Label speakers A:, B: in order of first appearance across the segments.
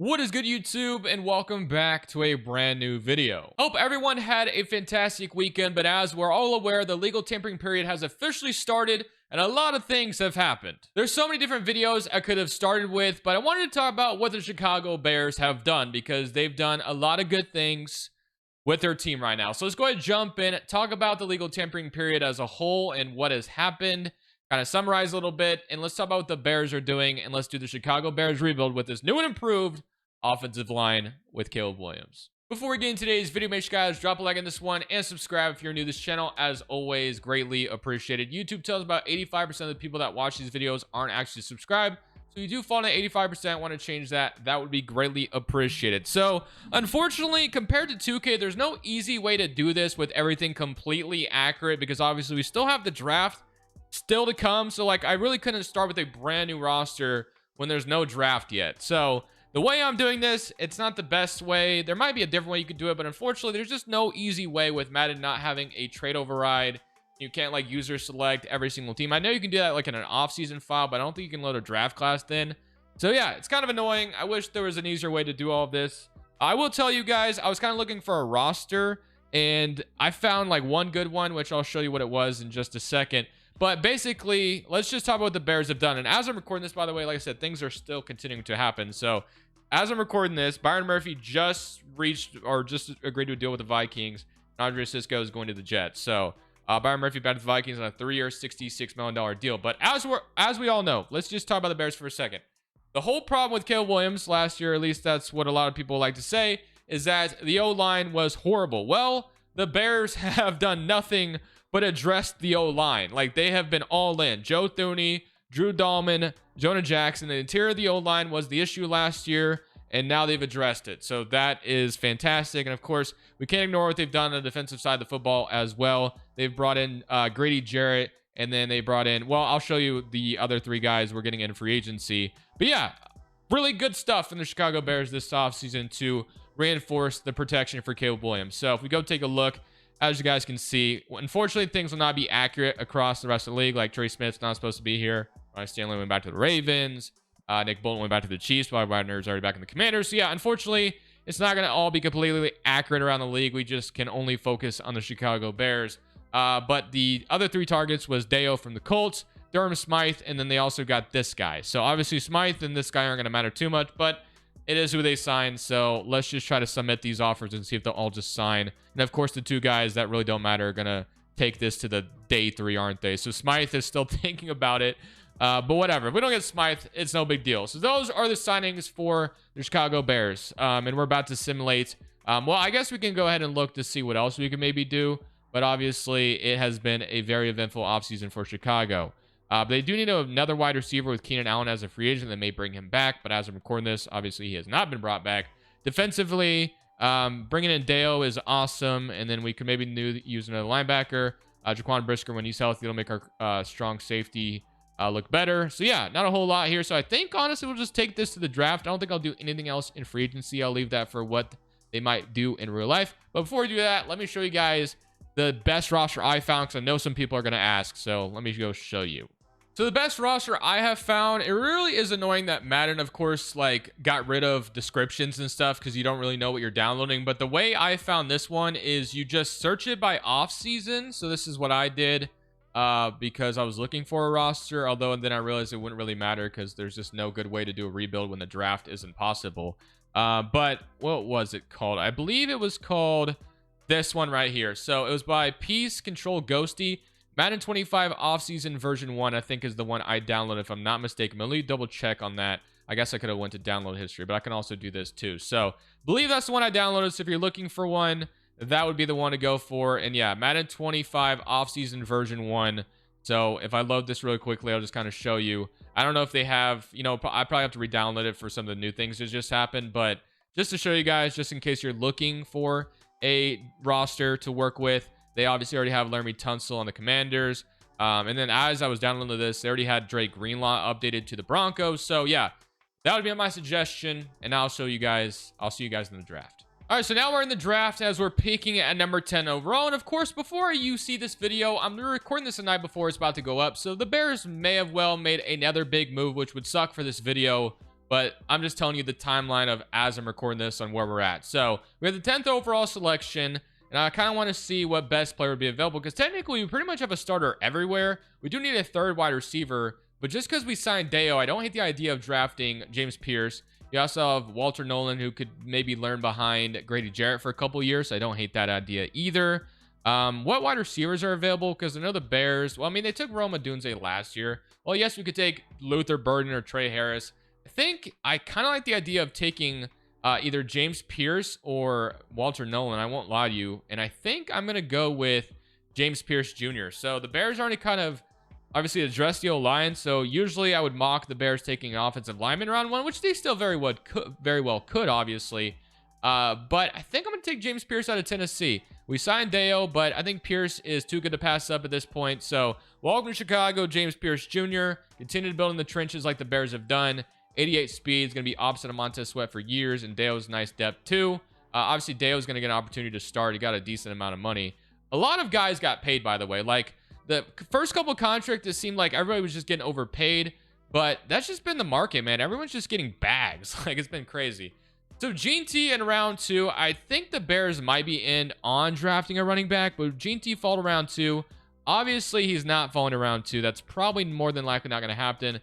A: What is good, YouTube, and welcome back to a brand new video. Hope everyone had a fantastic weekend, but as we're all aware, the legal tampering period has officially started and a lot of things have happened. There's so many different videos I could have started with, but I wanted to talk about what the Chicago Bears have done because they've done a lot of good things with their team right now. So let's go ahead and jump in, talk about the legal tampering period as a whole and what has happened, kind of summarize a little bit, and let's talk about what the Bears are doing, and let's do the Chicago Bears rebuild with this new and improved offensive line with Caleb Williams. Before we get into today's video, make sure you guys drop a like on this one and subscribe if you're new to this channel. As always, greatly appreciated. YouTube tells about 85% of the people that watch these videos aren't actually subscribed. So you do fall into 85%, want to change that, that would be greatly appreciated. So unfortunately, compared to 2K, there's no easy way to do this with everything completely accurate because obviously we still have the draft still to come. So like I really couldn't start with a brand new roster when there's no draft yet. So the way I'm doing this, it's not the best way. There might be a different way you could do it, but unfortunately, there's just no easy way with Madden not having a trade override. You can't like user select every single team. I know you can do that like in an off-season file, but I don't think you can load a draft class then. So yeah, it's kind of annoying. I wish there was an easier way to do all of this. I will tell you guys, I was kind of looking for a roster, and I found like one good one, which I'll show you what it was in just a second. But basically, let's just talk about what the Bears have done. And as I'm recording this, by the way, like I said, things are still continuing to happen. So as I'm recording this, Byron Murphy just agreed to a deal with the Vikings. And Andre Cisco is going to the Jets. So Byron Murphy back to the Vikings on a 3-year, $66 million deal. But as we all know, let's just talk about the Bears for a second. The whole problem with Caleb Williams last year, at least that's what a lot of people like to say, is that the O-line was horrible. Well, the Bears have done nothing but addressed the O-line. Like, they have been all in. Joe Thuney, Drew Dahlman, Jonah Jackson. The interior of the O-line was the issue last year, and now they've addressed it. So that is fantastic. And, of course, we can't ignore what they've done on the defensive side of the football as well. They've brought in Grady Jarrett, and then they brought in, well, I'll show you the other three guys we're getting in free agency. But, yeah, really good stuff in the Chicago Bears this offseason to reinforce the protection for Caleb Williams. So if we go take a look, as you guys can see, unfortunately, things will not be accurate across the rest of the league. Like Trey Smith's not supposed to be here. Ryan Stanley went back to the Ravens. Nick Bolton went back to the Chiefs. Bobby Wagner is already back in the Commanders. So yeah, unfortunately, it's not going to all be completely accurate around the league. We just can only focus on the Chicago Bears. But the other three targets was Deo from the Colts, Durham Smythe, and then they also got this guy. So obviously Smythe and this guy aren't going to matter too much, but it is who they signed. So let's just try to submit these offers and see if they'll all just sign. And of course, the two guys that really don't matter are going to take this to the day 3, aren't they? So Smythe is still thinking about it. But whatever. If we don't get Smythe, it's no big deal. So those are the signings for the Chicago Bears. And we're about to simulate. Well, I guess we can go ahead and look to see what else we can maybe do. But obviously, it has been a very eventful offseason for Chicago. They do need another wide receiver with Keenan Allen as a free agent that may bring him back. But as I'm recording this, obviously he has not been brought back. Defensively, bringing in Deo is awesome. And then we could maybe use another linebacker. Jaquan Brisker, when he's healthy, it'll make our strong safety look better. So yeah, not a whole lot here. So I think, honestly, we'll just take this to the draft. I don't think I'll do anything else in free agency. I'll leave that for what they might do in real life. But before we do that, let me show you guys the best roster I found, because I know some people are going to ask. So let me go show you. So the best roster I have found, it really is annoying that Madden, of course, like got rid of descriptions and stuff because you don't really know what you're downloading. But the way I found this one is you just search it by off season. So this is what I did because I was looking for a roster, although then I realized it wouldn't really matter because there's just no good way to do a rebuild when the draft isn't possible. But what was it called? I believe it was called this one right here. So it was by Peace Control Ghosty. Madden 25 offseason version 1, I think, is the one I downloaded, if I'm not mistaken. Let me double check on that. I guess I could have went to download history, but I can also do this too. So believe that's the one I downloaded. So if you're looking for one, that would be the one to go for. And yeah, Madden 25 offseason version 1. So if I load this really quickly, I'll just kind of show you. I don't know if they have, I probably have to re-download it for some of the new things that just happened. But just to show you guys, just in case you're looking for a roster to work with, they obviously already have Laramie Tunsil on the Commanders. And then as I was downloading this, they already had Drake Greenlaw updated to the Broncos. So yeah, that would be my suggestion. And I'll show you guys. I'll see you guys in the draft. All right, so now we're in the draft as we're picking at number 10 overall. And of course, before you see this video, I'm recording this the night before it's about to go up. So the Bears may have well made another big move, which would suck for this video but I'm just telling you the timeline of as I'm recording this on where we're at. So we have the 10th overall selection, and I kind of want to see what best player would be available, because technically we pretty much have a starter everywhere. We do need a third wide receiver, but just because we signed Deo, I don't hate the idea of drafting James Pierce. You also have Walter Nolan, who could maybe learn behind Grady Jarrett for a couple years. So I don't hate that idea either. What wide receivers are available? Because I know the Bears, well, I mean, they took Rome Odunze last year. Well, yes, we could take Luther Burden or Trey Harris. I think I kind of like the idea of taking either James Pierce or Walter Nolan. I won't lie to you. And I think I'm going to go with James Pierce Jr. So the Bears already kind of obviously addressed the O-line. So usually I would mock the Bears taking an offensive lineman round one, which they still very well could, obviously. But I think I'm going to take James Pierce out of Tennessee. We signed Deo, but I think Pierce is too good to pass up at this point. So welcome to Chicago, James Pierce Jr. Continue to build in the trenches like the Bears have done. 88 speed is going to be opposite of Montez Sweat for years, and Deo's nice depth too. Obviously, Deo's going to get an opportunity to start. He got a decent amount of money. A lot of guys got paid, by the way. Like, the first couple contracts, it seemed like everybody was just getting overpaid, but that's just been the market, man. Everyone's just getting bags. Like, it's been crazy. So Gene T in round 2, I think the Bears might be in on drafting a running back, but Gene T fall to round 2. Obviously, he's not falling to round 2. That's probably more than likely not going to happen.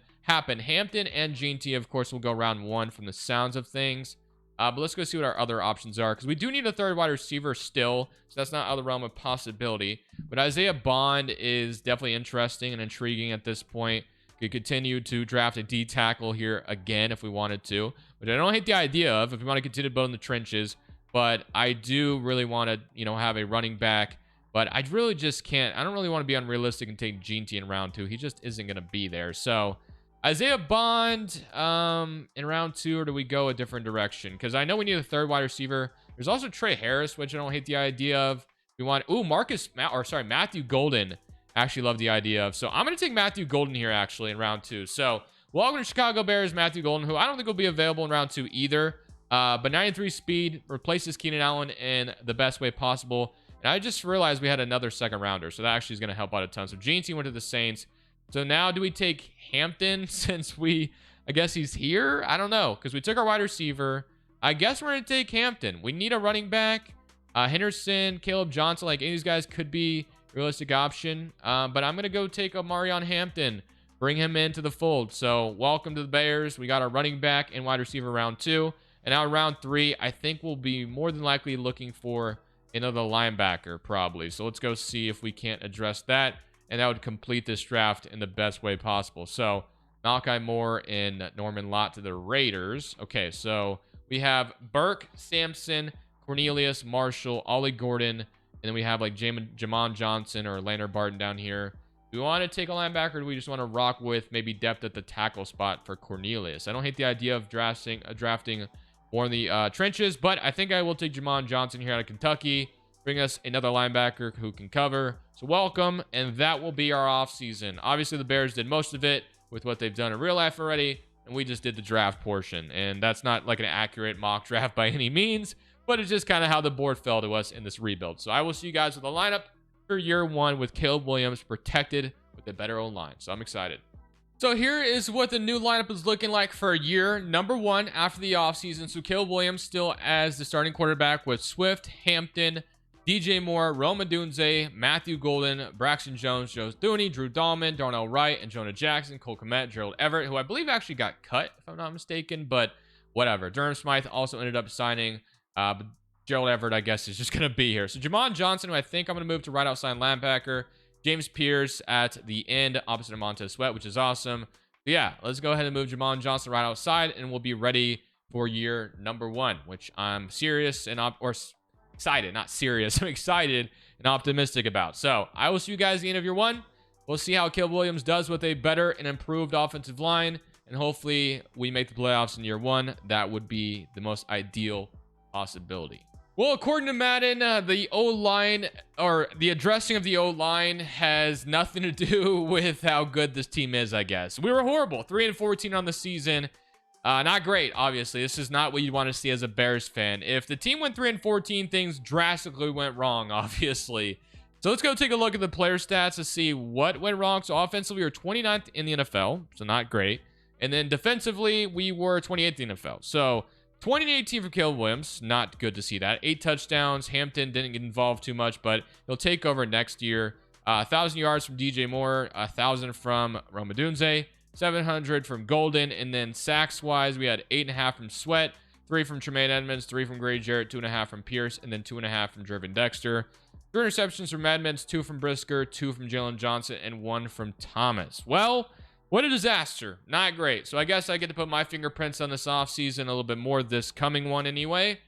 A: Hampton and Gene T, of course, will go round 1 from the sounds of things. But let's go see what our other options are, because we do need a third wide receiver still, so that's not out of the realm of possibility. But Isaiah Bond is definitely interesting and intriguing at this point. Could continue to draft a D tackle here again if we wanted to, but I don't hate the idea of if we want to continue to build in the trenches. But I do really want to, have a running back, but I really just can't. I don't really want to be unrealistic and take Gene T in round 2. He just isn't going to be there. So Isaiah Bond in round 2, or do we go a different direction? Because I know we need a third wide receiver. There's also Trey Harris, which I don't hate the idea of. We want Matthew Golden. Actually love the idea of. So I'm going to take Matthew Golden here actually in round 2. So welcome to Chicago Bears, Matthew Golden, who I don't think will be available in round 2 either. But 93 speed replaces Keenan Allen in the best way possible. And I just realized we had another second rounder, so that actually is going to help out a ton. So Gene T went to the Saints. So now do we take Hampton since I guess he's here? I don't know, because we took our wide receiver. I guess we're going to take Hampton. We need a running back. Henderson, Caleb Johnson, like any of these guys could be realistic option. But I'm going to go take Marion Hampton, bring him into the fold. So welcome to the Bears. We got our running back and wide receiver round 2. And now round 3, I think we'll be more than likely looking for another linebacker probably. So let's go see if we can't address that. And that would complete this draft in the best way possible. So Malachi Moore and Norman Lott to the Raiders. Okay, so we have Burke, Sampson, Cornelius, Marshall, Ollie Gordon, and then we have like Jamon Johnson or Lander Barton down here. Do we want to take a linebacker, or do we just want to rock with maybe depth at the tackle spot for Cornelius? I don't hate the idea of drafting more in the trenches, but I think I will take Jamon Johnson here out of Kentucky. Bring us another linebacker who can cover. So welcome, and that will be our offseason. Obviously, the Bears did most of it with what they've done in real life already, and we just did the draft portion. And that's not like an accurate mock draft by any means, but it's just kind of how the board fell to us in this rebuild. So I will see you guys with the lineup for year 1 with Caleb Williams protected with a better O-line. So I'm excited. So here is what the new lineup is looking like for year number 1 after the offseason. So Caleb Williams still as the starting quarterback with Swift, Hampton, DJ Moore, Rome Odunze, Matthew Golden, Braxton Jones, Joe Thuney, Drew Dahlman, Darnell Wright, and Jonah Jackson, Cole Kmet, Gerald Everett, who I believe actually got cut, if I'm not mistaken, but whatever. Durham Smythe also ended up signing. But Gerald Everett, I guess, is just going to be here. So Jamon Johnson, who I think I'm going to move to right outside linebacker. James Pierce at the end, opposite of Montez Sweat, which is awesome. But yeah, let's go ahead and move Jamon Johnson right outside, and we'll be ready for year number 1, which I'm serious and excited, not serious. I'm excited and optimistic about. So I will see you guys at the end of year 1. We'll see how Caleb Williams does with a better and improved offensive line, and hopefully we make the playoffs in year 1. That would be the most ideal possibility. Well, according to Madden, the O-line, or the addressing of the O-line, has nothing to do with how good this team is, I guess. We were horrible. 3-14 on the season. Not great, obviously. This is not what you'd want to see as a Bears fan. If the team went 3-14, things drastically went wrong, obviously. So let's go take a look at the player stats to see what went wrong. So offensively, we were 29th in the NFL, so not great. And then defensively, we were 28th in the NFL. So 2018 for Caleb Williams, not good to see that. 8 touchdowns. Hampton didn't get involved too much, but he'll take over next year. 1,000 yards from DJ Moore, 1,000 from Rome Odunze, 700 from Golden, and then sacks-wise, we had 8.5 from Sweat, 3 from Tremaine Edmonds, 3 from Grady Jarrett, 2.5 from Pierce, and then 2.5 from Jervin Dexter. 3 interceptions from Edmonds, 2 from Brisker, 2 from Jalen Johnson, and 1 from Thomas. Well, what a disaster. Not great. So I guess I get to put my fingerprints on this offseason a little bit more this coming one anyway.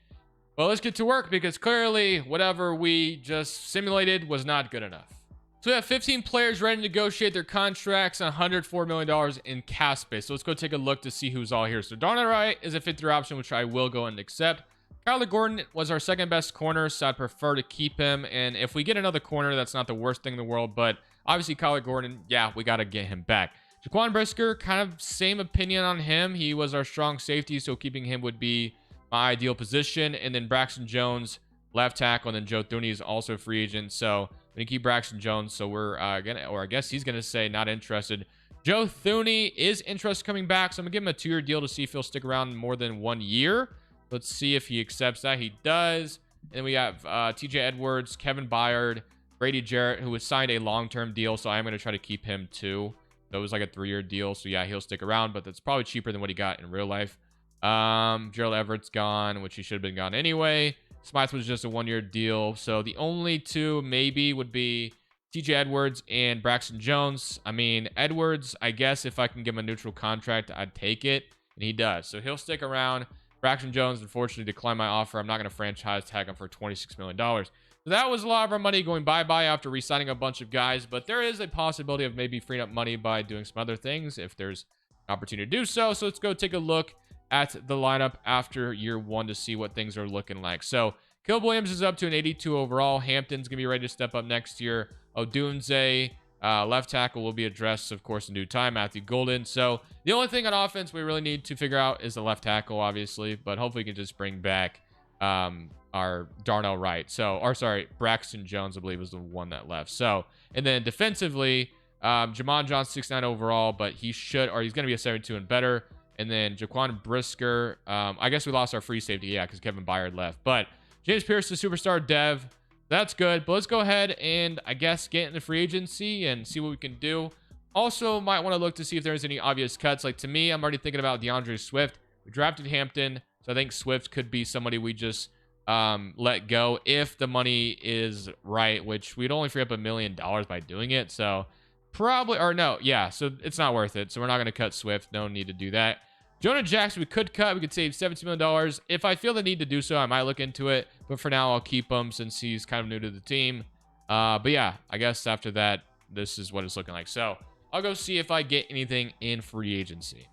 A: Well, let's get to work because clearly whatever we just simulated was not good enough. So we have 15 players ready to negotiate their contracts on $104 million in cap space. So let's go take a look to see who's all here. So Darnell Wright is a fifth-year option, which I will go and accept. Kyler Gordon was our second best corner, so I'd prefer to keep him. And if we get another corner, that's not the worst thing in the world. But obviously Kyler Gordon, yeah, we got to get him back. Jaquan Brisker, kind of same opinion on him. He was our strong safety, so keeping him would be my ideal position. And then Braxton Jones, left tackle, and then Joe Thuney is also a free agent. So we keep Braxton Jones. So we're I guess he's gonna say not interested. Joe Thuney is interested coming back, so I'm gonna give him a 2-year deal to see if he'll stick around more than 1 year. Let's see if he accepts that. He does. And then we have TJ Edwards, Kevin Byard, Grady Jarrett, who was signed a long-term deal, so I'm gonna try to keep him too. So it was like a 3-year deal. So yeah, he'll stick around, but that's probably cheaper than what he got in real life. Gerald Everett's gone, which he should have been gone anyway. Smythe was just a 1-year deal. So the only two maybe would be TJ Edwards and Braxton Jones. I mean, Edwards, I guess if I can give him a neutral contract, I'd take it. And he does. So he'll stick around. Braxton Jones, unfortunately, declined my offer. I'm not going to franchise tag him for $26 million. So that was a lot of our money going bye-bye after re-signing a bunch of guys, but there is a possibility of maybe freeing up money by doing some other things if there's an opportunity to do so. So let's go take a look at the lineup after year 1 to see what things are looking like. So Caleb Williams is up to an 82 overall. Hampton's going to be ready to step up next year. Odunze, left tackle, will be addressed, of course, in due time. Matthew Golden. So the only thing on offense we really need to figure out is the left tackle, obviously, but hopefully we can just bring back our Darnell Wright. So, or sorry, Braxton Jones, I believe, was the one that left. So, and then defensively, Jamon Johnson, 6'9" overall, but he's going to be a 72 and better. And then Jaquan Brisker, I guess we lost our free safety, yeah, because Kevin Byard left. But James Pierce, the superstar dev, that's good. But let's go ahead and, I guess, get into free agency and see what we can do. Also, might want to look to see if there's any obvious cuts. Like, to me, I'm already thinking about DeAndre Swift. We drafted Hampton, so I think Swift could be somebody we just let go if the money is right, which we'd only free up $1 million by doing it. So probably, or no, yeah, so it's not worth it. So we're not going to cut Swift. No need to do that. Jonah Jackson, we could cut. We could save $17 million. If I feel the need to do so, I might look into it. But for now, I'll keep him since he's kind of new to the team. But yeah, I guess after that, this is what it's looking like. So I'll go see if I get anything in free agency.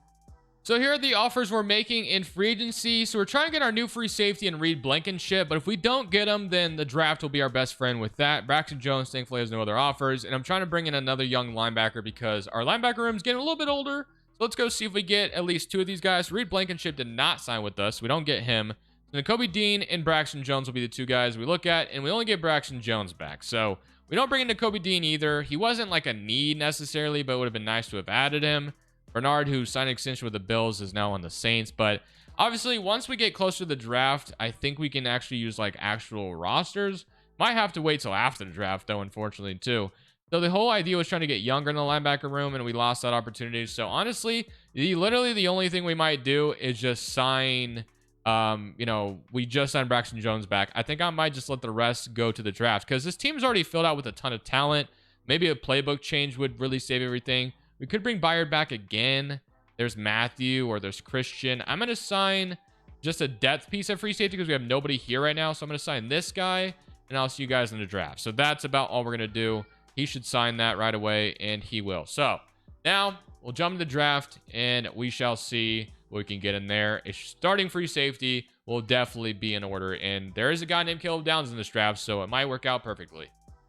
A: So here are the offers we're making in free agency. So we're trying to get our new free safety and Reed Blankenship, but if we don't get them, then the draft will be our best friend with that. Braxton Jones, thankfully, has no other offers, and I'm trying to bring in another young linebacker because our linebacker room is getting a little bit older. So let's go see if we get at least 2 of these guys. Reed Blankenship did not sign with us. We don't get him. So Kobe Dean and Braxton Jones will be the 2 guys we look at, and we only get Braxton Jones back. So we don't bring in Kobe Dean either. He wasn't like a need necessarily, but it would have been nice to have added him. Bernard, who signed an extension with the Bills, is now on the Saints. But obviously, once we get closer to the draft, I think we can actually use like actual rosters. Might have to wait till after the draft, though, unfortunately, too. So the whole idea was trying to get younger in the linebacker room, and we lost that opportunity. So honestly, literally the only thing we might do is just sign, we just signed Braxton Jones back. I think I might just let the rest go to the draft because this team's already filled out with a ton of talent. Maybe a playbook change would really save everything. We could bring Byard back again. There's Matthew or there's Christian. I'm going to sign just a depth piece of free safety because we have nobody here right now. So I'm going to sign this guy, and I'll see you guys in the draft. So that's about all we're going to do. He should sign that right away, and he will. So now we'll jump to the draft, and we shall see what we can get in there. A starting free safety will definitely be in order, and there is a guy named Caleb Downs in this draft, so it might work out perfectly.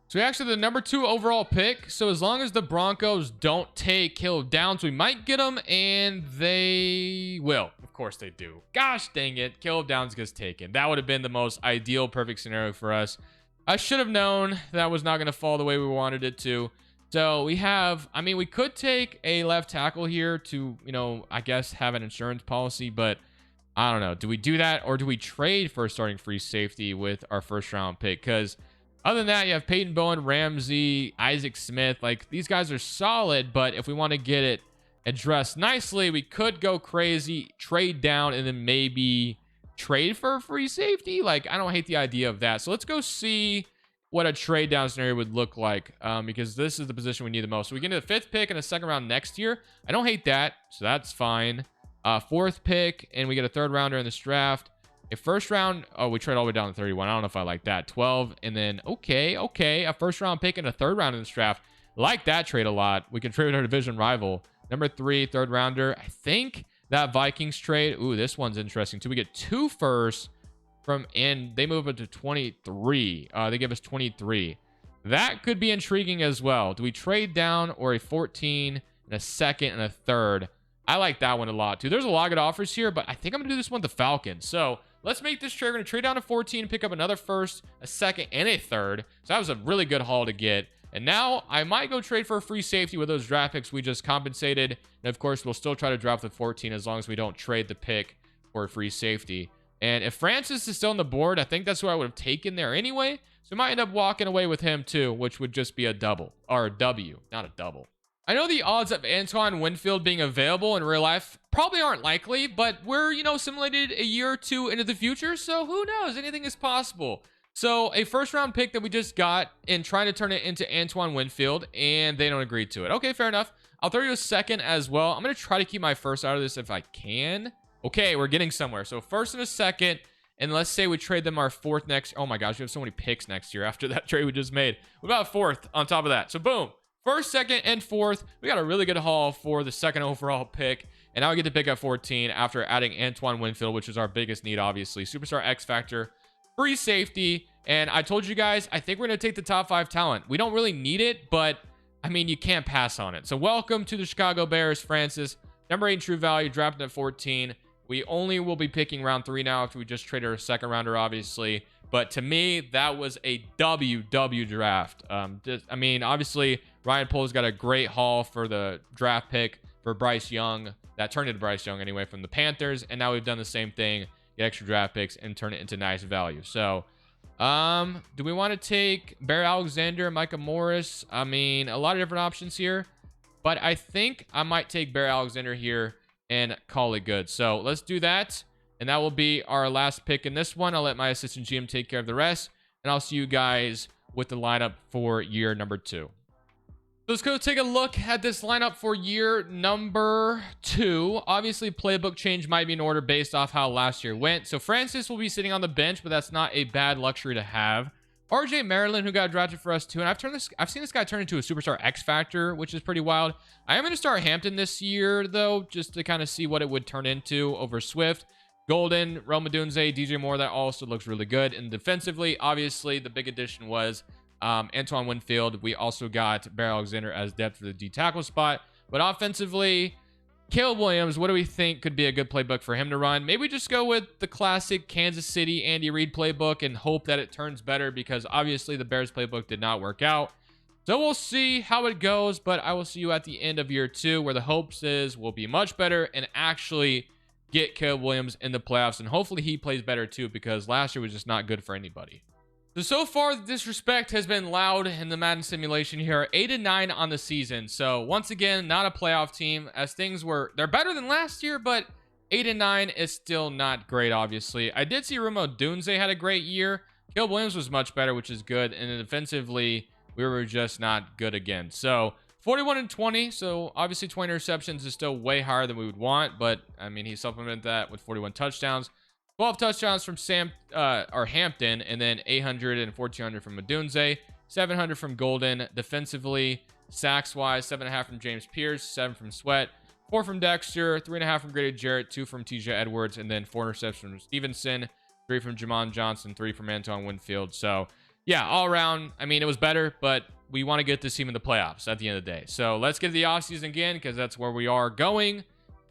A: So we actually the number 2 overall pick. So as long as the Broncos don't take Caleb Downs, we might get him, and they will. Of course they do. Gosh dang it. Caleb Downs gets taken. That would have been the most ideal, perfect scenario for us. I should have known that was not going to fall the way we wanted it to. So we have, I mean, we could take a left tackle here to, you know, I guess have an insurance policy, but I don't know. Do we do that, or do we trade for a starting free safety with our first round pick? Because other than that, you have Peyton Bowen, Ramsey, Isaac Smith. Like, these guys are solid, but if we want to get it addressed nicely, we could go crazy, trade down, and then maybe trade for a free safety. Like, I don't hate the idea of that. So let's go see what a trade down scenario would look like, because this is the position we need the most. So we get the 5th pick in the 2nd round next year. I don't hate that, so that's fine. 4th pick, and we get a 3rd rounder in this draft. A 1st round, oh, we trade all the way down to 31. I don't know if I like that. 12, and then, okay, a 1st round pick and a 3rd round in this draft. Like that trade a lot. We can trade with our division rival. Number 3, 3rd rounder. I think that Vikings trade, ooh, this one's interesting too. We get 2 firsts from, and they move it to 23. They give us 23. That could be intriguing as well. Do we trade down, or a 14 and a 2nd and a 3rd? I like that one a lot too. There's a lot of good offers here, but I think I'm gonna do this one with the Falcons. So let's make this trade. We're gonna trade down to 14, pick up another 1st, a 2nd, and a 3rd. So that was a really good haul to get. And now I might go trade for a free safety with those draft picks we just compensated. And of course, we'll still try to draft with 14 as long as we don't trade the pick for a free safety. And if Francis is still on the board, I think that's who I would have taken there anyway. So we might end up walking away with him too, which would just be a double, or a W, not a double. I know the odds of Antoine Winfield being available in real life probably aren't likely, but we're, you know, simulated a year or two into the future, so who knows? Anything is possible. So a 1st round pick that we just got and trying to turn it into Antoine Winfield, and they don't agree to it. Okay, fair enough. I'll throw you a 2nd as well. I'm going to try to keep my 1st out of this if I can. Okay, we're getting somewhere. So 1st and a 2nd, and let's say we trade them our 4th next. Oh my gosh, we have so many picks next year after that trade we just made. What about a 4th on top of that? So boom. 1st, 2nd, and 4th. We got a really good haul for the 2nd overall pick. And now we get to pick up 14 after adding Antoine Winfield, which is our biggest need, obviously. Superstar X Factor, free safety. And I told you guys, I think we're going to take the top 5 talent. We don't really need it, but, I mean, you can't pass on it. So welcome to the Chicago Bears, Francis. Number 8 in true value, drafted at 14. We only will be picking round 3 now after we just traded our 2nd rounder, obviously. But to me, that was a WW draft. I mean, obviously, Ryan Poles got a great haul for the draft pick for Bryce Young. That turned into Bryce Young anyway from the Panthers. And now we've done the same thing, get extra draft picks and turn it into nice value. So, do we want to take Bear Alexander, Micah Morris? I mean, a lot of different options here. But I think I might take Bear Alexander here and call it good. So let's do that. And that will be our last pick in this one. I'll let my assistant GM take care of the rest. And I'll see you guys with the lineup for year number 2. So let's go take a look at this lineup for year number 2. Obviously, playbook change might be in order based off how last year went. So Francis will be sitting on the bench, but that's not a bad luxury to have. RJ Maryland, who got drafted for us too, and I've seen this guy turn into a superstar X Factor, which is pretty wild. I am going to start Hampton this year, though, just to kind of see what it would turn into over Swift. Golden, Rome Odunze, DJ Moore, that also looks really good. And defensively, obviously, the big addition was Antoine Winfield. We also got Bear Alexander as depth for the D tackle spot. But offensively, Caleb Williams, what do we think could be a good playbook for him to run? Maybe just go with the classic Kansas City Andy Reid playbook and hope that it turns better, because obviously the Bears playbook did not work out. So we'll see how it goes, but I will see you at the end of year 2, where the hopes is we'll be much better and actually get Caleb Williams in the playoffs, and hopefully he plays better too, because last year was just not good for anybody. So far, the disrespect has been loud in the Madden simulation here. 8-9 on the season. So once again, not a playoff team, as things were, they're better than last year, but 8-9 is still not great, obviously. I did see Rome Odunze had a great year. Caleb Williams was much better, which is good. And then defensively, we were just not good again. So 41-20. So obviously 20 interceptions is still way higher than we would want, but I mean, he supplemented that with 41 touchdowns. 12 touchdowns from Hampton, and then 800 and 1400 from Odunze, 700 from Golden. Defensively, sacks-wise, 7.5 from James Pierce, 7 from Sweat, 4 from Dexter, 3.5 from Grady Jarrett, 2 from TJ Edwards, and then 4 interceptions from Stevenson, 3 from Jamon Johnson, 3 from Antoine Winfield. So, yeah, all around, I mean, it was better, but we want to get this team in the playoffs at the end of the day. So let's get to the offseason again, because that's where we are going.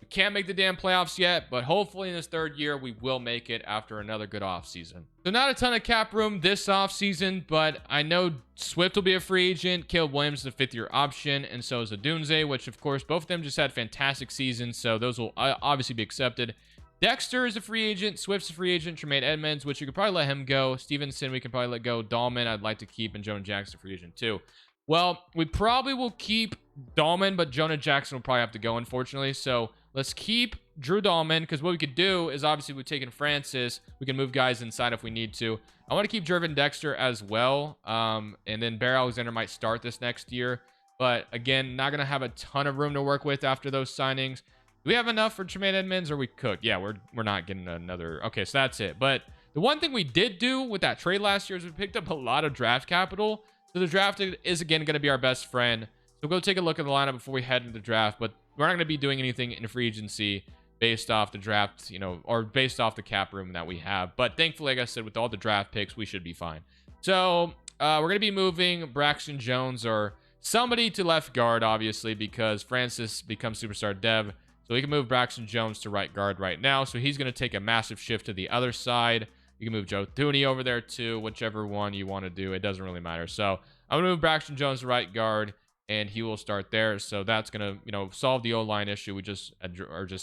A: We can't make the damn playoffs yet, but hopefully in this third year, we will make it after another good offseason. So not a ton of cap room this offseason, but I know Swift will be a free agent. Caleb Williams is a fifth-year option, and so is Adunze, which, of course, both of them just had fantastic seasons, so those will obviously be accepted. Dexter is a free agent. Swift's a free agent. Tremaine Edmonds, which you could probably let him go. Stevenson, we can probably let go. Dahlman, I'd like to keep, and Jonah Jackson, free agent, too. Well, we probably will keep Dahlman, but Jonah Jackson will probably have to go, unfortunately. So let's keep Drew Dahlman, because what we could do is obviously we've taken Francis. We can move guys inside if we need to. I want to keep Jervin Dexter as well. And then Bear Alexander might start this next year. But again, not going to have a ton of room to work with after those signings. Do we have enough for Tremaine Edmonds, or we could? Yeah, we're not getting another. Okay, so that's it. But the one thing we did do with that trade last year is we picked up a lot of draft capital. So the draft is, again, going to be our best friend. So go take a look at the lineup before we head into the draft. But we're not going to be doing anything in free agency based off the draft, or based off the cap room that we have. But thankfully, like I said, with all the draft picks, we should be fine. So we're going to be moving Braxton Jones or somebody to left guard, obviously, because Francis becomes superstar dev. So we can move Braxton Jones to right guard right now. So he's going to take a massive shift to the other side. You can move Joe Thuney over there too, whichever one you want to do. It doesn't really matter. So I'm going to move Braxton Jones to right guard, and he will start there. So that's going to, solve the O-line issue we just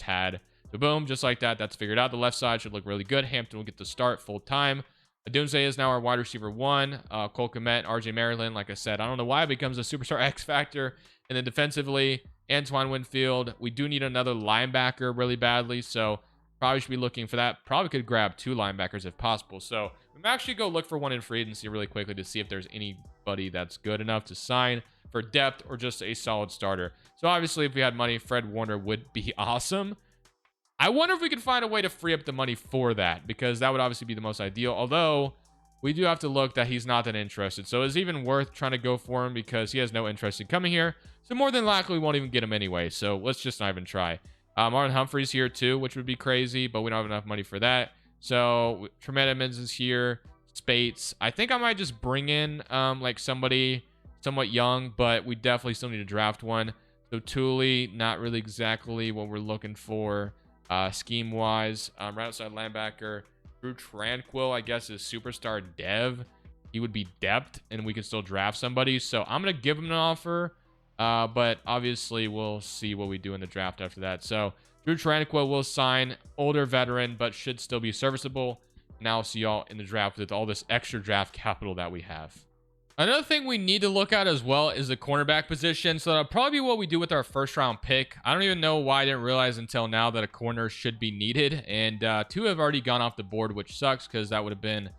A: had. So boom, just like that, that's figured out. The left side should look really good. Hampton will get the start full time. Adunze is now our wide receiver 1. Cole Kmet, RJ Maryland, like I said, I don't know why it becomes a superstar X factor. And then defensively, Antoine Winfield. We do need another linebacker really badly, so probably should be looking for that. Probably could grab 2 linebackers if possible. So I'm actually go look for one in free agency really quickly to see if there's anybody that's good enough to sign for depth or just a solid starter. So obviously, if we had money, Fred Warner would be awesome. I wonder if we could find a way to free up the money for that, because that would obviously be the most ideal. Although we do have to look that he's not that interested. So it's even worth trying to go for him because he has no interest in coming here. So more than likely, we won't even get him anyway. So let's just not even try. Marlon Humphrey's here too, which would be crazy, but we don't have enough money for that. So Tremaine Edmonds is here. Spates. I think I might just bring in like somebody somewhat young, but we definitely still need to draft one. So Thule, not really exactly what we're looking for scheme-wise. Right outside linebacker. Drew Tranquil, I guess, is superstar dev. He would be depth, and we can still draft somebody. So I'm going to give him an offer, but obviously we'll see what we do in the draft after that. So Drew Tranquil will sign, older veteran, but should still be serviceable. Now I'll see y'all in the draft with all this extra draft capital that we have. Another thing we need to look at as well is the cornerback position. So that'll probably be what we do with our first round pick. I don't even know why I didn't realize until now that a corner should be needed. And 2 have already gone off the board, which sucks because that would have been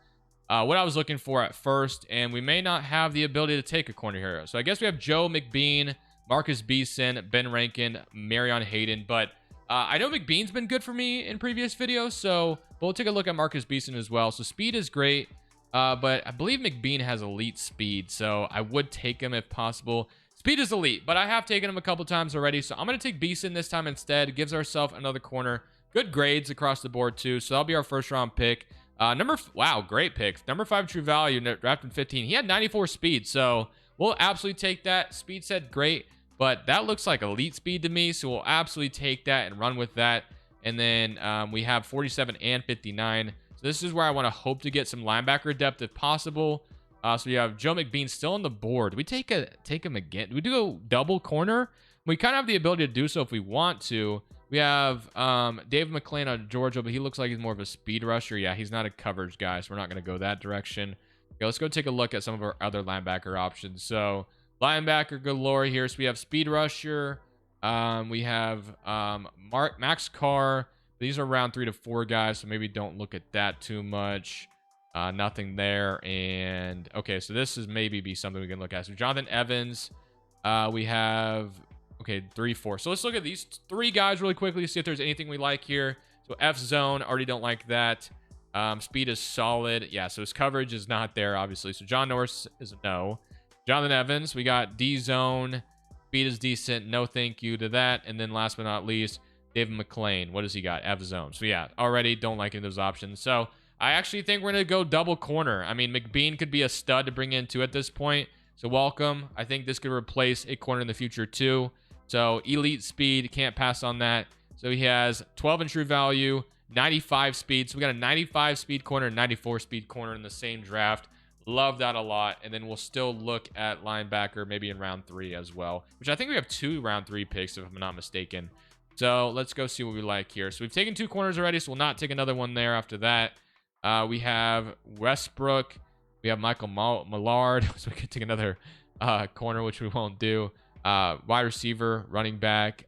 A: what I was looking for at first. And we may not have the ability to take a corner here. So I guess we have Joe McBean, Marcus Beeson, Ben Rankin, Marion Hayden. But I know McBean's been good for me in previous videos. So we'll take a look at Marcus Beeson as well. So speed is great. But I believe McBean has elite speed, so I would take him if possible. Speed is elite, but I have taken him a couple times already, so I'm going to take Beeson this time instead. It gives ourselves another corner. Good grades across the board, too, so that'll be our first-round pick. Wow, great pick. Number 5 true value, drafted 15. He had 94 speed, so we'll absolutely take that. Speed said great, but that looks like elite speed to me, so we'll absolutely take that and run with that. And then we have 47 and 59. This is where I want to hope to get some linebacker depth if possible. So we have Joe McBean still on the board. Do we take him again? Do we do a double corner? We kind of have the ability to do so if we want to. We have David McClain on Georgia, but he looks like he's more of a speed rusher. Yeah, he's not a coverage guy, so we're not going to go that direction. Okay, let's go take a look at some of our other linebacker options. So linebacker galore here. So we have speed rusher. We have Max Carr. These are round 3 to 4 guys, so maybe don't look at that too much. Nothing there. And okay, so this is maybe be something we can look at. So Jonathan Evans, we have 3, 4. So let's look at these 3 guys really quickly, see if there's anything we like here. So F zone, already don't like that. Speed is solid. Yeah, so his coverage is not there, obviously. So John Norris is a no. Jonathan Evans, we got D zone. Speed is decent. No thank you to that. And then last but not least, David McClain. What does he got? F zone. So yeah, already don't like any of those options. So I actually think we're going to go double corner. I mean, McBean could be a stud to bring in too at this point. So welcome. I think this could replace a corner in the future too. So elite speed, can't pass on that. So he has 12 in true value, 95 speed. So we got a 95 speed corner and 94 speed corner in the same draft. Love that a lot. And then we'll still look at linebacker maybe in round 3 as well, which I think we have 2 round 3 picks if I'm not mistaken. So let's go see what we like here. So we've taken 2 corners already, so we'll not take another one there after that. We have Westbrook. We have Michael Millard. So we could take another corner, which we won't do. Wide receiver, running back.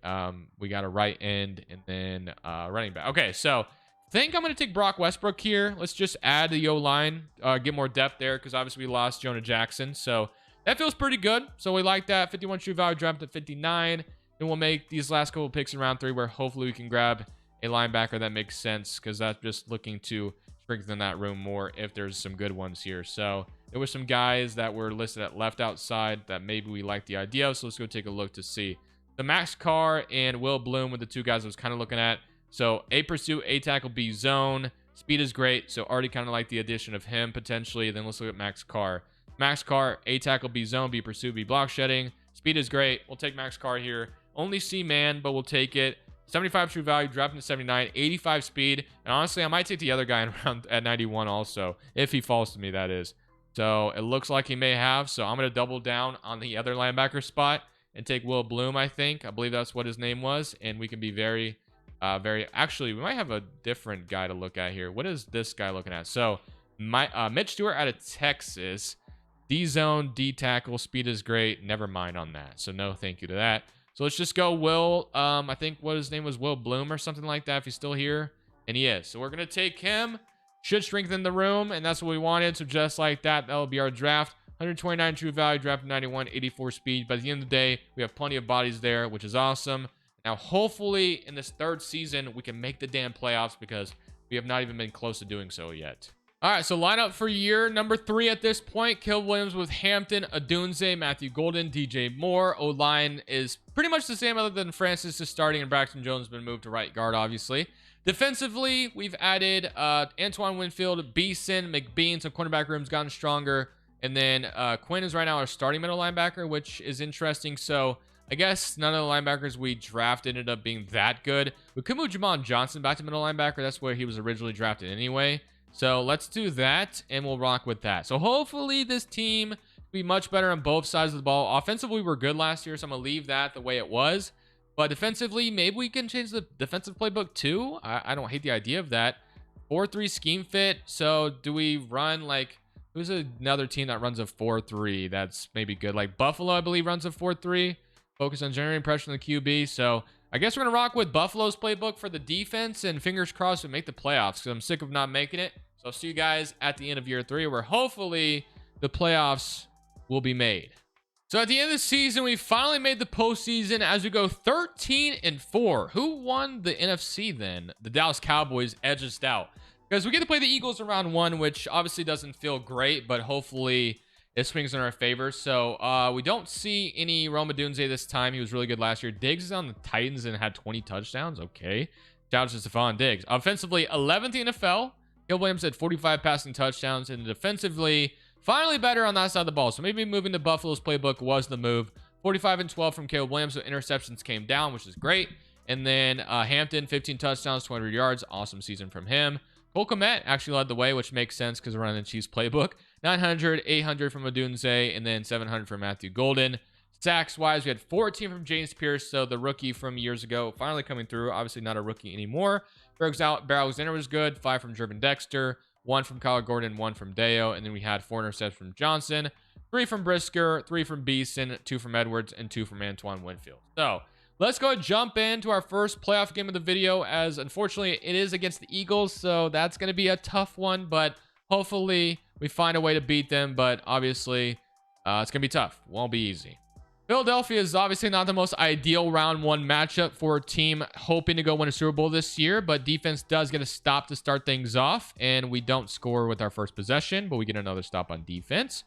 A: We got a right end and then running back. Okay, so I think I'm going to take Brock Westbrook here. Let's just add the O-line, get more depth there because obviously we lost Jonah Jackson. So that feels pretty good. So we like that. 51 true value, dropped at 59. And we'll make these last couple picks in round 3 where hopefully we can grab a linebacker that makes sense because that's just looking to strengthen that room more if there's some good ones here. So there were some guys that were listed at left outside that maybe we like the idea of. So let's go take a look to see. The Max Carr and Will Bloom were the 2 guys I was kind of looking at. So A pursuit, A tackle, B zone. Speed is great. So already kind of like the addition of him potentially. Then let's look at Max Carr. Max Carr, A tackle, B zone, B pursuit, B block shedding. Speed is great. We'll take Max Carr here. Only C man, but we'll take it. 75 true value, dropping to 79, 85 speed. And honestly, I might take the other guy in round at 91 also, if he falls to me, that is. So it looks like he may have. So I'm going to double down on the other linebacker spot and take Will Bloom, I think. I believe that's what his name was. And we can be very, actually, we might have a different guy to look at here. What is this guy looking at? So Mitch Stewart out of Texas. D zone, D tackle, speed is great. Never mind on that. So no thank you to that. So let's just go Will. I think what his name was, Will Bloom or something like that, if he's still here. And he is. So we're going to take him. Should strengthen the room, and that's what we wanted. So just like that, that'll be our draft. 129 true value, draft 91, 84 speed. By the end of the day, we have plenty of bodies there, which is awesome. Now, hopefully, in this 3rd season, we can make the damn playoffs because we have not even been close to doing so yet. All right, so lineup for year number 3 at this point. Caleb Williams with Hampton, Adunze, Matthew Golden, DJ Moore. O-line is pretty much the same other than Francis is starting and Braxton Jones has been moved to right guard, obviously. Defensively, we've added Antoine Winfield, Beeson, McBean. So cornerback room's gotten stronger. And then Quinn is right now our starting middle linebacker, which is interesting. So I guess none of the linebackers we drafted ended up being that good. We could move Jamon Johnson back to middle linebacker. That's where he was originally drafted anyway. So let's do that, and we'll rock with that. So hopefully this team will be much better on both sides of the ball. Offensively, we were good last year, so I'm going to leave that the way it was. But defensively, maybe we can change the defensive playbook too. I don't hate the idea of that. 4-3 scheme fit. So do we run like... Who's another team that runs a 4-3 that's maybe good? Like Buffalo, I believe, runs a 4-3. Focus on generating pressure on the QB. So I guess we're going to rock with Buffalo's playbook for the defense. And fingers crossed we make the playoffs because I'm sick of not making it. So I'll see you guys at the end of year 3 where hopefully the playoffs will be made. So at the end of the season, we finally made the postseason as we go 13-4. Who won the NFC then? The Dallas Cowboys edged us out. Because we get to play the Eagles in round 1, which obviously doesn't feel great, but hopefully it swings in our favor. So we don't see any Rome Odunze this time. He was really good last year. Diggs is on the Titans and had 20 touchdowns. Okay. Shout out to Stephon Diggs. Offensively, 11th in the NFL. Caleb Williams had 45 passing touchdowns. And defensively, finally better on that side of the ball. So maybe moving to Buffalo's playbook was the move. 45-12 from Caleb Williams. So interceptions came down, which is great. And then Hampton, 15 touchdowns, 200 yards. Awesome season from him. Cole Kmet actually led the way, which makes sense because we're running the Chiefs playbook. 900, 800 from Odunze, and then 700 from Matthew Golden. Sacks-wise, we had 14 from James Pierce, so the rookie from years ago finally coming through. Obviously not a rookie anymore. Bear Alexander was good. 5 from Jervin Dexter, 1 from Kyle Gordon, 1 from Deo, and then we had 4 interceptions from Johnson, 3 from Brisker, 3 from Beeson, 2 from Edwards, and 2 from Antoine Winfield. So let's go and jump into our first playoff game of the video, as unfortunately it is against the Eagles, so that's going to be a tough one, but hopefully we find a way to beat them. But obviously it's going to be tough. Won't be easy. Philadelphia is obviously not the most ideal round 1 matchup for a team hoping to go win a Super Bowl this year, but defense does get a stop to start things off, and we don't score with our first possession, but we get another stop on defense.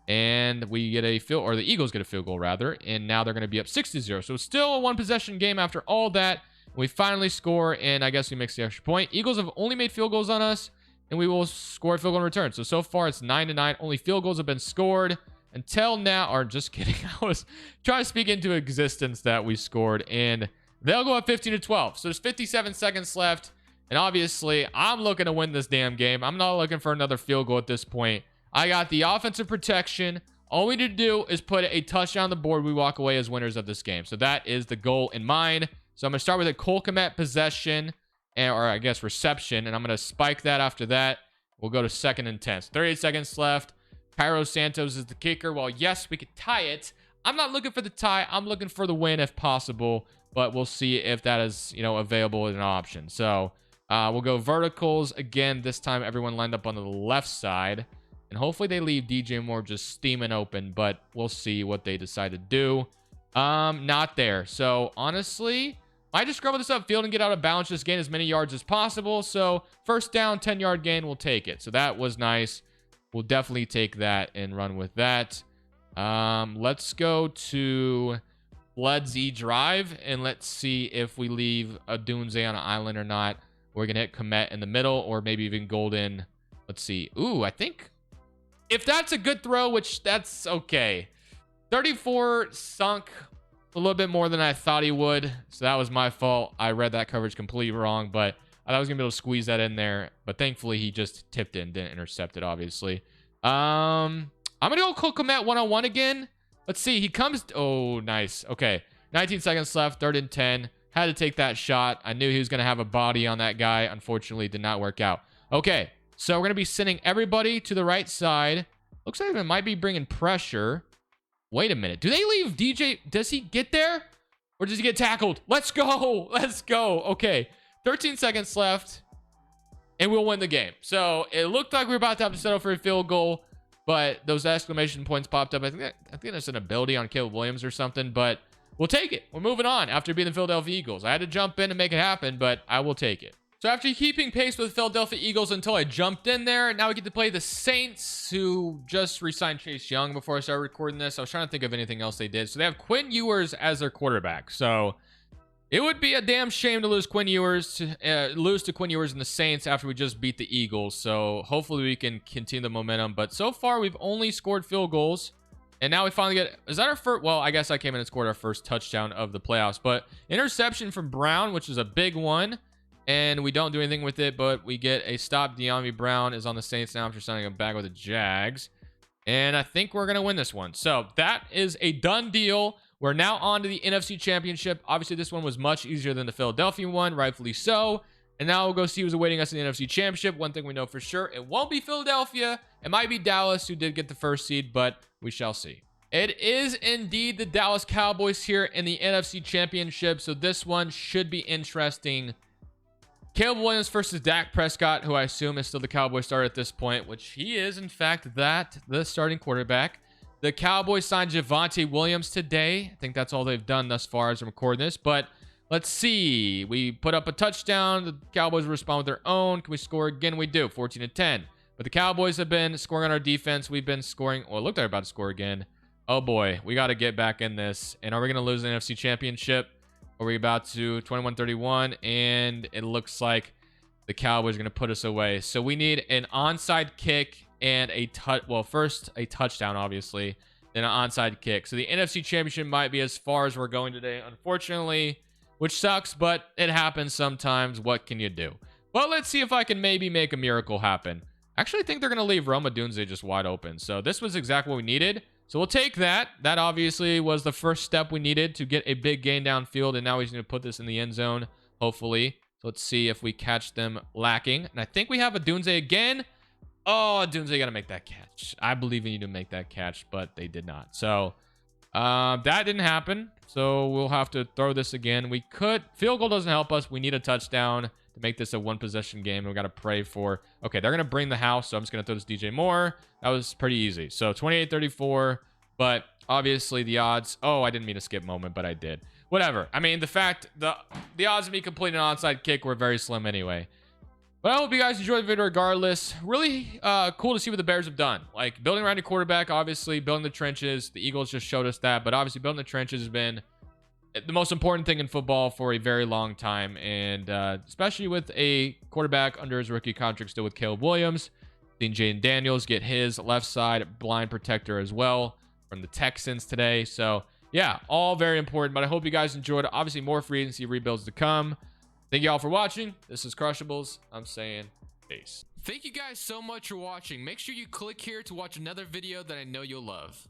A: And we get a field, or the Eagles get a field goal rather, and now they're going to be up 6-0. So it's still a 1 possession game after all that. We finally score, and I guess we mix the extra point. Eagles have only made field goals on us, and we will score a field goal in return. So far it's 9-9. Only field goals have been scored until now. Or just kidding. I was trying to speak into existence that we scored, and They'll go up 15-12. So there's 57 seconds left. And obviously, I'm looking to win this damn game. I'm not looking for another field goal at this point. I got the offensive protection. All we need to do is put a touchdown on the board. We walk away as winners of this game. So that is the goal in mind. So I'm going to start with a Cole Kmet possession, or I guess reception. And I'm going to spike that after that. We'll go to 2nd and 10. So 38 seconds left. Cairo Santos is the kicker. Well, yes, we could tie it. I'm not looking for the tie. I'm looking for the win if possible. But we'll see if that is, available as an option. So we'll go verticals again. This time, everyone lined up on the left side. And hopefully they leave DJ Moore just steaming open. But we'll see what they decide to do. Not there. So, honestly, I just scrabble this upfield and get out of bounds. Just gain as many yards as possible. So, first down, 10-yard gain, we'll take it. So, that was nice. We'll definitely take that and run with that. Let's go to Bloodzy Drive. And let's see if we leave a Dunze on an island or not. We're going to hit Kmet in the middle or maybe even Golden. Let's see. Ooh, I think if that's a good throw, which that's okay. 34 sunk a little bit more than I thought he would. So that was my fault. I read that coverage completely wrong, but I thought I was going to be able to squeeze that in there. But thankfully, he just tipped it and didn't intercept it, obviously. I'm going to go Cole Kmet one-on-one again. Let's see. He comes. Oh, nice. Okay. 19 seconds left. 3rd and 10. Had to take that shot. I knew he was going to have a body on that guy. Unfortunately, it did not work out. Okay. So we're going to be sending everybody to the right side. Looks like it might be bringing pressure. Wait a minute. Do they leave DJ? Does he get there? Or does he get tackled? Let's go. Let's go. Okay. 13 seconds left. And we'll win the game. So it looked like we were about to have to settle for a field goal. But those exclamation points popped up. I think that's an ability on Caleb Williams or something. But we'll take it. We're moving on after beating the Philadelphia Eagles. I had to jump in and make it happen. But I will take it. So after keeping pace with Philadelphia Eagles until I jumped in there, now we get to play the Saints, who just re-signed Chase Young before I started recording this. I was trying to think of anything else they did. So they have Quinn Ewers as their quarterback. So it would be a damn shame to lose Quinn Ewers, lose to Quinn Ewers and the Saints after we just beat the Eagles. So hopefully we can continue the momentum. But so far we've only scored field goals. And now we finally get, is that our first? Well, I guess I came in and scored our first touchdown of the playoffs. But interception from Brown, which is a big one. And we don't do anything with it, but we get a stop. De'Ami Brown is on the Saints now after signing him back with the Jags. And I think we're going to win this one. So that is a done deal. We're now on to the NFC Championship. Obviously, this one was much easier than the Philadelphia one, rightfully so. And now we'll go see who's awaiting us in the NFC Championship. One thing we know for sure, it won't be Philadelphia. It might be Dallas, who did get the first seed, but we shall see. It is indeed the Dallas Cowboys here in the NFC Championship. So this one should be interesting. Caleb Williams versus Dak Prescott, who I assume is still the Cowboys starter at this point, which he is, in fact, the starting quarterback. The Cowboys signed Javonte Williams today. I think that's all they've done thus far as I'm recording this. But let's see. We put up a touchdown. The Cowboys respond with their own. Can we score again? We do. 14-10. But the Cowboys have been scoring on our defense. We've been scoring. Well, it looked like we're about to score again. Oh, boy. We got to get back in this. And are we going to lose the NFC Championship? Are we about to 21-31? And it looks like the Cowboys are going to put us away. So we need an onside kick and first a touchdown, obviously, then an onside kick. So the NFC Championship might be as far as we're going today, unfortunately, which sucks, but it happens sometimes. What can you do? Well, let's see if I can maybe make a miracle happen. I actually think they're going to leave Roma Dunze just wide open. So this was exactly what we needed. So we'll take that. That obviously was the first step we needed to get a big gain downfield. And now he's going to put this in the end zone, hopefully. So let's see if we catch them lacking. And I think we have a Dunze again. Oh, Dunze got to make that catch. I believe in you to make that catch, but they did not. So that didn't happen. So we'll have to throw this again. We could. Field goal doesn't help us. We need a touchdown to make this a one-possession game. We got to pray for. Okay, they're going to bring the house, so I'm just going to throw this DJ Moore. That was pretty easy. So 28-34, but obviously the odds. Oh, I didn't mean to skip moment, but I did. Whatever. I mean, the odds of me completing an onside kick were very slim anyway. But I hope you guys enjoyed the video regardless. Really cool to see what the Bears have done. Like, building around your quarterback, obviously, building the trenches. The Eagles just showed us that. But obviously, building the trenches has been the most important thing in football for a very long time. And especially with a quarterback under his rookie contract still with Caleb Williams. Seen Jaden Daniels get his left side blind protector as well from the Texans today. So, yeah, all very important. But I hope you guys enjoyed it. Obviously, more free agency rebuilds to come. Thank you all for watching. This is Crushables. I'm saying peace. Thank you guys so much for watching. Make sure you click here to watch another video that I know you'll love.